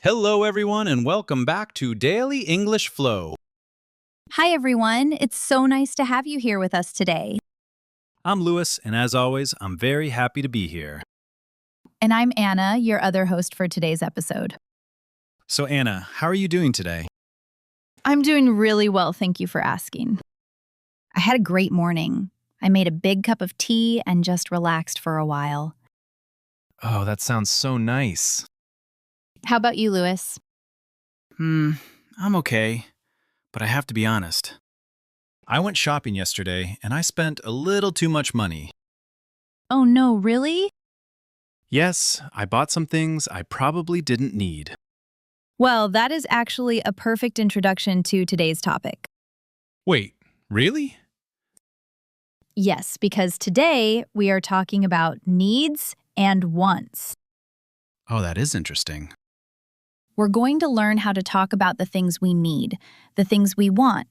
Hello, everyone, and welcome back to Daily English Flow. Hi, everyone. It's so nice to have you here with us today. I'm Luwis, and as always, I'm very happy to be here. And I'm Anna, your other host for today's episode. So, Anna, how are you doing today? I'm doing really well, thank you for asking. I had a great morning. I made a big cup of tea and just relaxed for a while. Oh, that sounds so nice. How about you, Lewis? I'm okay, but I have to be honest. I went shopping yesterday, and I spent a little too much money. Oh no, really? Yes, I bought some things I probably didn't need. Well, that is actually a perfect introduction to today's topic. Wait, really? Yes, because today we are talking about needs and wants. Oh, that is interesting. We're going to learn how to talk about the things we need, the things we want,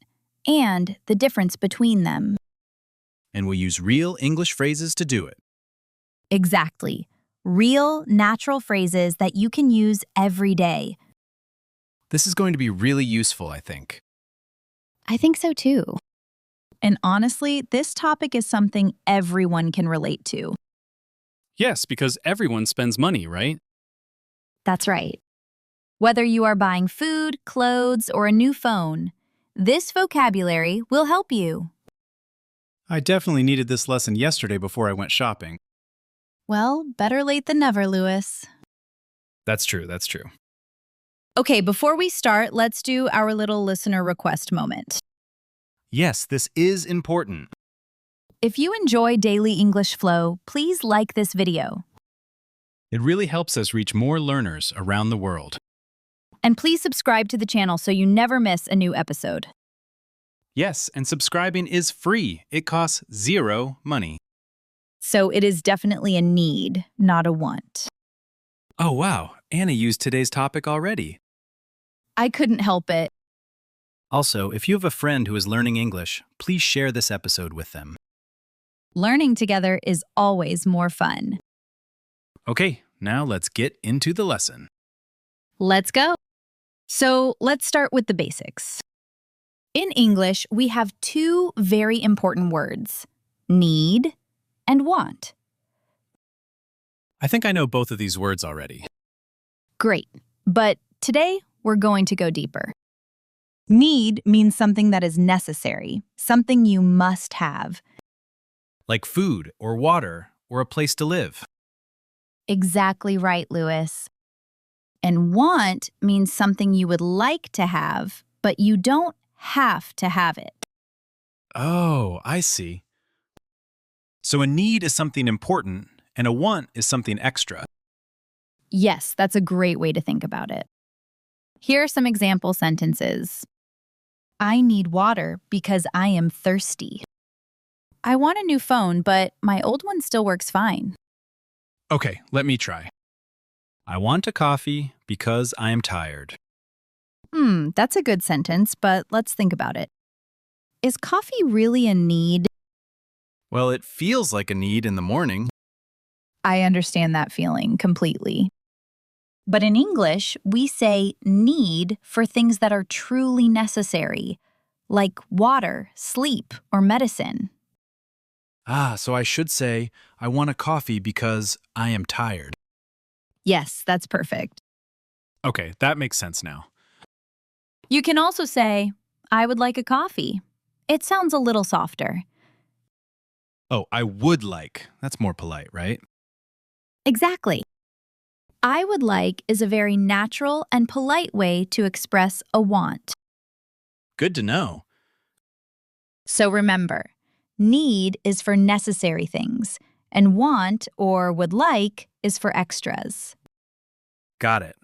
and the difference between them. And we'll use real English phrases to do it. Exactly. Real, natural phrases that you can use every day. This is going to be really useful, I think. I think so too. And honestly, this topic is something everyone can relate to. Yes, because everyone spends money, right? That's right. Whether you are buying food, clothes, or a new phone, this vocabulary will help you. I definitely needed this lesson yesterday before I went shopping. Well, better late than never, Lewis. That's true. Okay, before we start, let's do our little listener request moment. Yes, this is important. If you enjoy Daily English Flow, please like this video. It really helps us reach more learners around the world. And please subscribe to the channel so you never miss a new episode. Yes, and subscribing is free. It costs zero money. So it is definitely a need, not a want. Oh, wow. Anna used today's topic already. I couldn't help it. Also, if you have a friend who is learning English, please share this episode with them. Learning together is always more fun. Okay, now let's get into the lesson. Let's go. So let's start with the basics. In English, we have two very important words, need and want. I think I know both of these words already. Great, but today we're going to go deeper. Need means something that is necessary, something you must have. Like food or water or a place to live. Exactly right, Lewis. And want means something you would like to have, but you don't have to have it. Oh, I see. So a need is something important, and a want is something extra. Yes, that's a great way to think about it. Here are some example sentences. I need water because I am thirsty. I want a new phone, but my old one still works fine. Okay, let me try. I want a coffee because I am tired. That's a good sentence, but let's think about it. Is coffee really a need? Well, it feels like a need in the morning. I understand that feeling completely. But in English, we say need for things that are truly necessary, like water, sleep, or medicine. So I should say, I want a coffee because I am tired. Yes, that's perfect. Okay, that makes sense now. You can also say, I would like a coffee. It sounds a little softer. Oh, I would like. That's more polite, right? Exactly. I would like is a very natural and polite way to express a want. Good to know. So remember, need is for necessary things, and want or would like is for extras. Got it.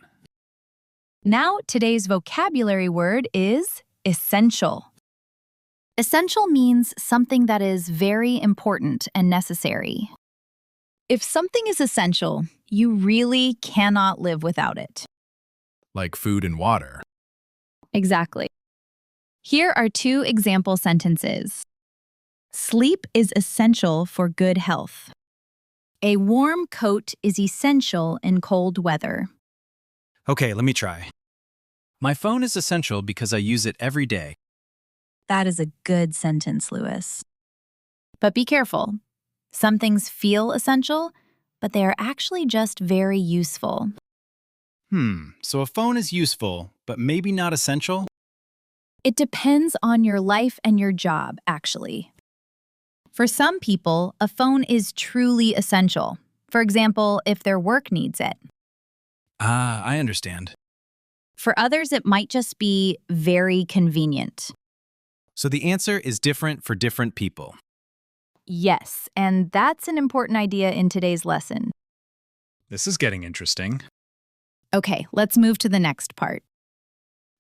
Now, today's vocabulary word is essential. Essential means something that is very important and necessary. If something is essential, you really cannot live without it. Like food and water. Exactly. Here are two example sentences. Sleep is essential for good health. A warm coat is essential in cold weather. Okay, let me try. My phone is essential because I use it every day. That is a good sentence, Lewis. But be careful. Some things feel essential, but they are actually just very useful. So a phone is useful, but maybe not essential? It depends on your life and your job, actually. For some people, a phone is truly essential. For example, if their work needs it. Ah, I understand. For others, it might just be very convenient. So the answer is different for different people. Yes, and that's an important idea in today's lesson. This is getting interesting. Okay, let's move to the next part.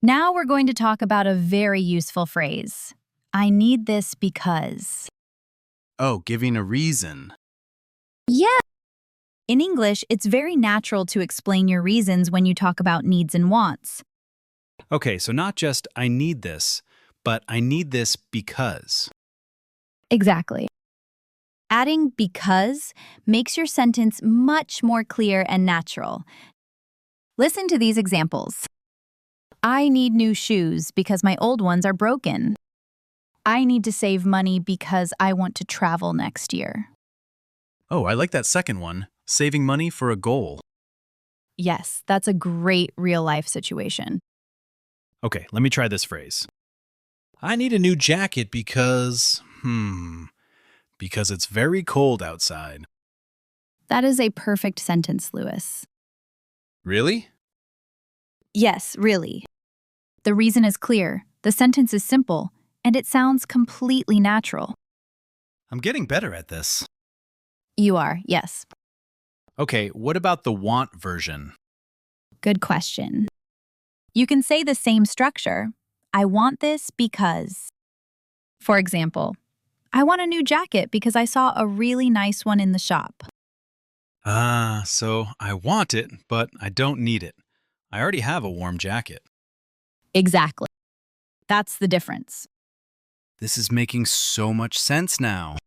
Now we're going to talk about a very useful phrase. I need this because. Oh, giving a reason. Yeah. In English, it's very natural to explain your reasons when you talk about needs and wants. Okay, so not just I need this, but I need this because. Exactly. Adding because makes your sentence much more clear and natural. Listen to these examples. I need new shoes because my old ones are broken. I need to save money because I want to travel next year. Oh, I like that second one. Saving money for a goal. Yes, that's a great real-life situation. Okay, let me try this phrase. I need a new jacket because it's very cold outside. That is a perfect sentence, Lewis. Really? Yes, really. The reason is clear, the sentence is simple, and it sounds completely natural. I'm getting better at this. You are, yes. Okay, what about the want version? Good question. You can say the same structure. I want this because. For example, I want a new jacket because I saw a really nice one in the shop. So I want it, but I don't need it. I already have a warm jacket. Exactly. That's the difference. This is making so much sense now.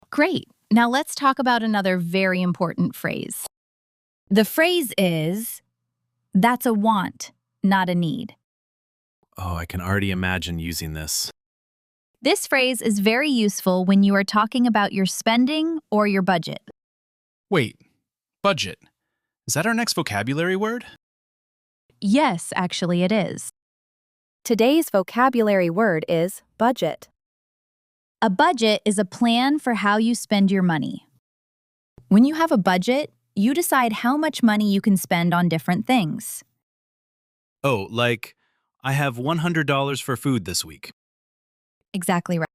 Great. Now let's talk about another very important phrase. The phrase is, that's a want, not a need. Oh, I can already imagine using this. This phrase is very useful when you are talking about your spending or your budget. Wait, budget. Is that our next vocabulary word? Yes, actually it is. Today's vocabulary word is budget. A budget is a plan for how you spend your money. When you have a budget, you decide how much money you can spend on different things. Oh, like, I have $100 for food this week. Exactly right.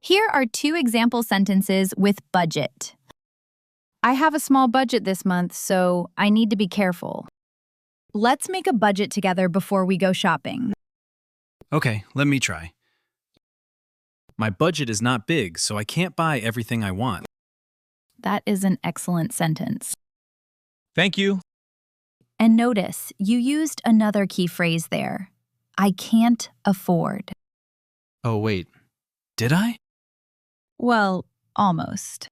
Here are two example sentences with budget. I have a small budget this month, so I need to be careful. Let's make a budget together before we go shopping. Okay, let me try. My budget is not big, so I can't buy everything I want. That is an excellent sentence. Thank you. And notice, you used another key phrase there. I can't afford. Oh, wait. Did I? Well, almost.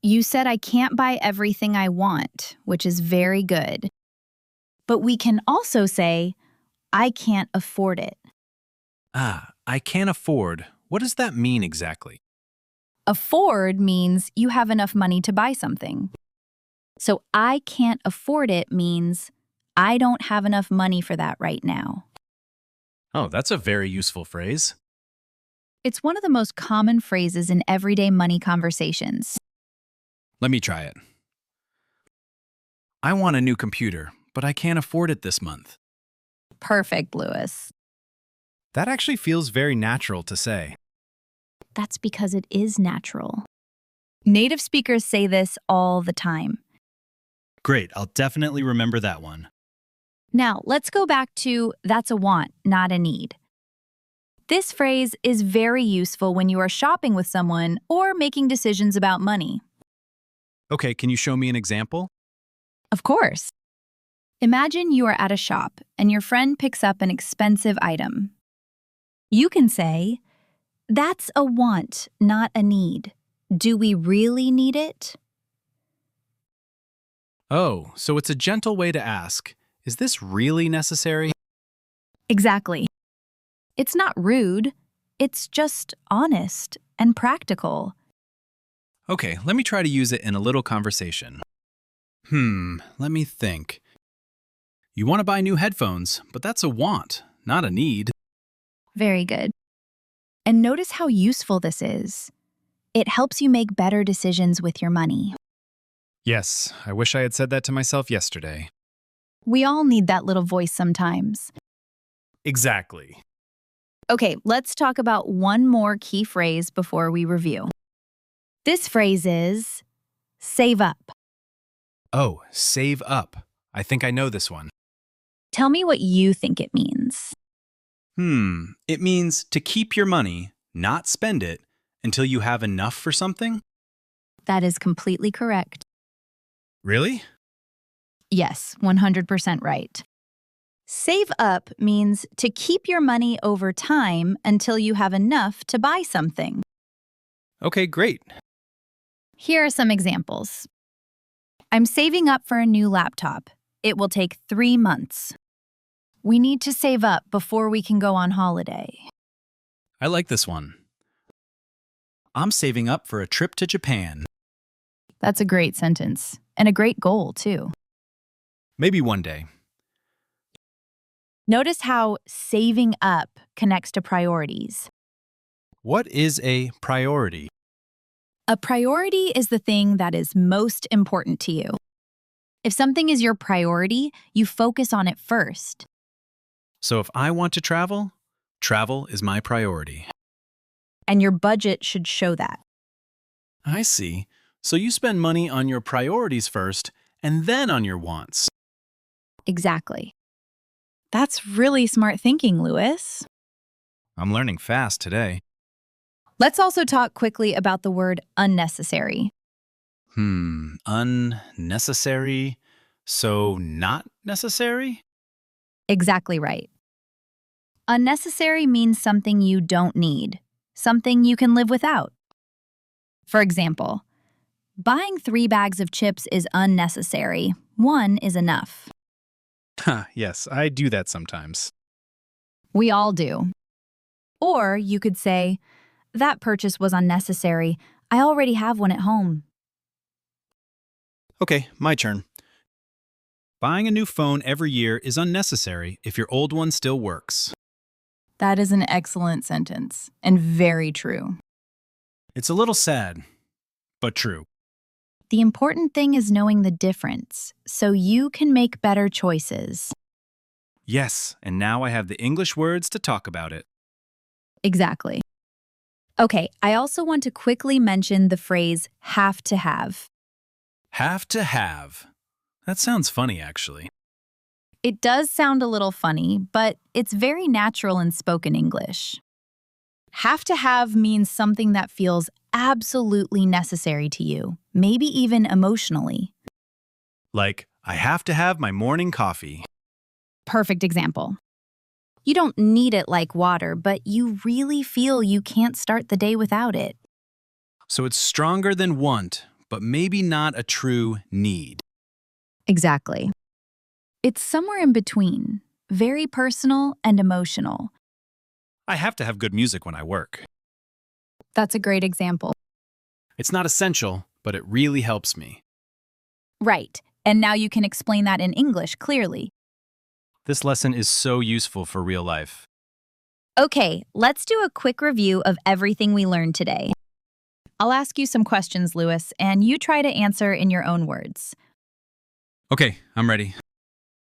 You said I can't buy everything I want, which is very good. But we can also say, I can't afford it. I can't afford. What does that mean exactly? Afford means you have enough money to buy something. So I can't afford it means I don't have enough money for that right now. Oh, that's a very useful phrase. It's one of the most common phrases in everyday money conversations. Let me try it. I want a new computer, but I can't afford it this month. Perfect, Lewis. That actually feels very natural to say. That's because it is natural. Native speakers say this all the time. Great, I'll definitely remember that one. Now, let's go back to that's a want, not a need. This phrase is very useful when you are shopping with someone or making decisions about money. Okay, can you show me an example? Of course. Imagine you are at a shop and your friend picks up an expensive item. You can say, that's a want, not a need. Do we really need it? Oh, so it's a gentle way to ask, Is this really necessary? Exactly. It's not rude, it's just honest and practical. Okay, let me try to use it in a little conversation. Let me think. You want to buy new headphones, but that's a want, not a need. Very good. And notice how useful this is. It helps you make better decisions with your money. Yes, I wish I had said that to myself yesterday. We all need that little voice sometimes. Exactly. Okay, let's talk about one more key phrase before we review. This phrase is save up. Oh, save up. I think I know this one. Tell me what you think it means. It means to keep your money, not spend it, until you have enough for something? That is completely correct. Really? Yes, 100% right. Save up means to keep your money over time until you have enough to buy something. Okay, great. Here are some examples. I'm saving up for a new laptop. It will take 3 months. We need to save up before we can go on holiday. I like this one. I'm saving up for a trip to Japan. That's a great sentence and a great goal, too. Maybe one day. Notice how saving up connects to priorities. What is a priority? A priority is the thing that is most important to you. If something is your priority, you focus on it first. So if I want to travel, travel is my priority. And your budget should show that. I see. So you spend money on your priorities first and then on your wants. Exactly. That's really smart thinking, Luwis. I'm learning fast today. Let's also talk quickly about the word unnecessary. Unnecessary? So not necessary? Exactly right. Unnecessary means something you don't need, something you can live without. For example, buying 3 bags of chips is unnecessary. 1 is enough. Yes, I do that sometimes. We all do. Or you could say, that purchase was unnecessary. I already have one at home. Okay, my turn. Buying a new phone every year is unnecessary if your old one still works. That is an excellent sentence and very true. It's a little sad, but true. The important thing is knowing the difference so you can make better choices. Yes, and now I have the English words to talk about it. Exactly. Okay, I also want to quickly mention the phrase have to have. Have to have. That sounds funny, actually. It does sound a little funny, but it's very natural in spoken English. Have to have means something that feels absolutely necessary to you, maybe even emotionally. Like, I have to have my morning coffee. Perfect example. You don't need it like water, but you really feel you can't start the day without it. So it's stronger than want, but maybe not a true need. Exactly. It's somewhere in between, very personal and emotional. I have to have good music when I work. That's a great example. It's not essential, but it really helps me. Right. And now you can explain that in English clearly. This lesson is so useful for real life. Okay, let's do a quick review of everything we learned today. I'll ask you some questions, Luwis, and you try to answer in your own words. Okay, I'm ready.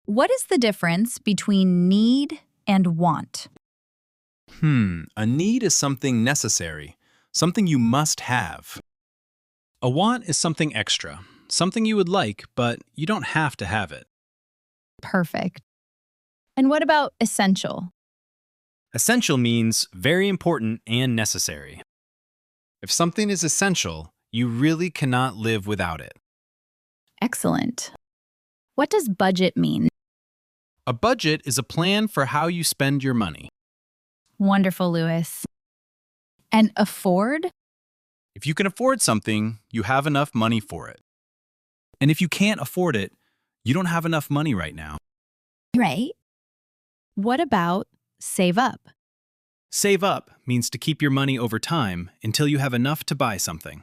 What is the difference between need and want? A need is something necessary, something you must have. A want is something extra, something you would like, but you don't have to have it. Perfect. And what about essential? Essential means very important and necessary. If something is essential, you really cannot live without it. Excellent. What does budget mean? A budget is a plan for how you spend your money. Wonderful, Luwis. And afford? If you can afford something, you have enough money for it. And if you can't afford it, you don't have enough money right now. Right. What about save up? Save up means to keep your money over time until you have enough to buy something.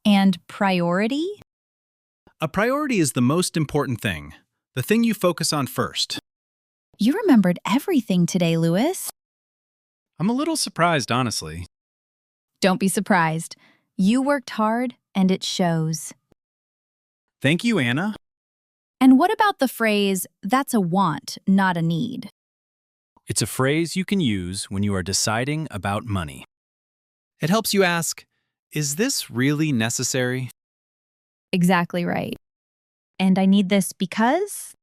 And priority? A priority is the most important thing, the thing you focus on first. You remembered everything today, Luwis. I'm a little surprised, honestly. Don't be surprised. You worked hard, and it shows. Thank you, Anna. And what about the phrase, that's a want, not a need? It's a phrase you can use when you are deciding about money. It helps you ask, is this really necessary? Exactly right. And I need this because?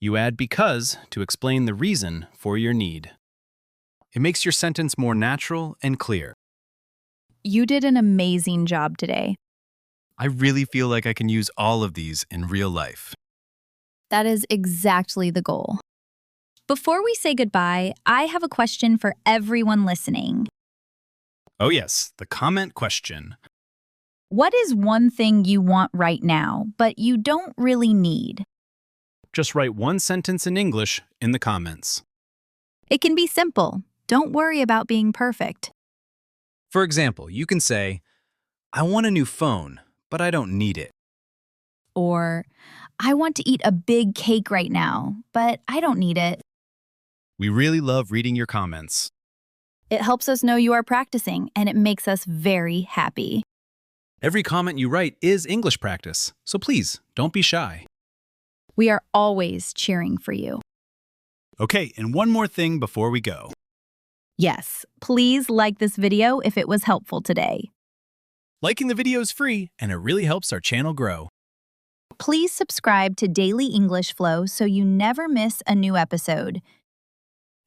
You add because to explain the reason for your need. It makes your sentence more natural and clear. You did an amazing job today. I really feel like I can use all of these in real life. That is exactly the goal. Before we say goodbye, I have a question for everyone listening. Oh yes, the comment question. What is one thing you want right now, but you don't really need? Just write one sentence in English in the comments. It can be simple. Don't worry about being perfect. For example, you can say, I want a new phone, but I don't need it. Or, I want to eat a big cake right now, but I don't need it. We really love reading your comments. It helps us know you are practicing, and it makes us very happy. Every comment you write is English practice, so please, don't be shy. We are always cheering for you. Okay, and one more thing before we go. Yes, please like this video if it was helpful today. Liking the video is free, and it really helps our channel grow. Please subscribe to Daily English Flow so you never miss a new episode.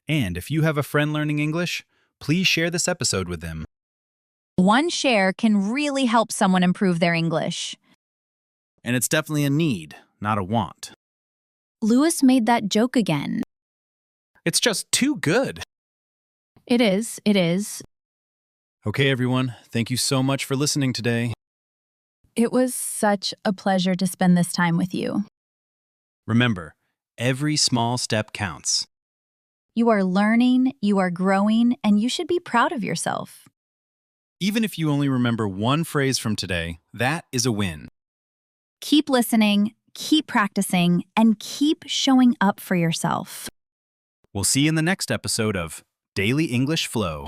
And if you have a friend learning English, please share this episode with them. One share can really help someone improve their English. And it's definitely a need, not a want. Luwis made that joke again. It's just too good. It is. Okay, everyone, thank you so much for listening today. It was such a pleasure to spend this time with you. Remember, every small step counts. You are learning, you are growing, and you should be proud of yourself. Even if you only remember one phrase from today, that is a win. Keep listening, keep practicing, and keep showing up for yourself. We'll see you in the next episode of Daily English Flow.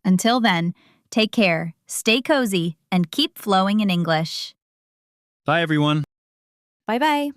Until then, take care, stay cozy, and keep flowing in English. Bye, everyone. Bye-bye.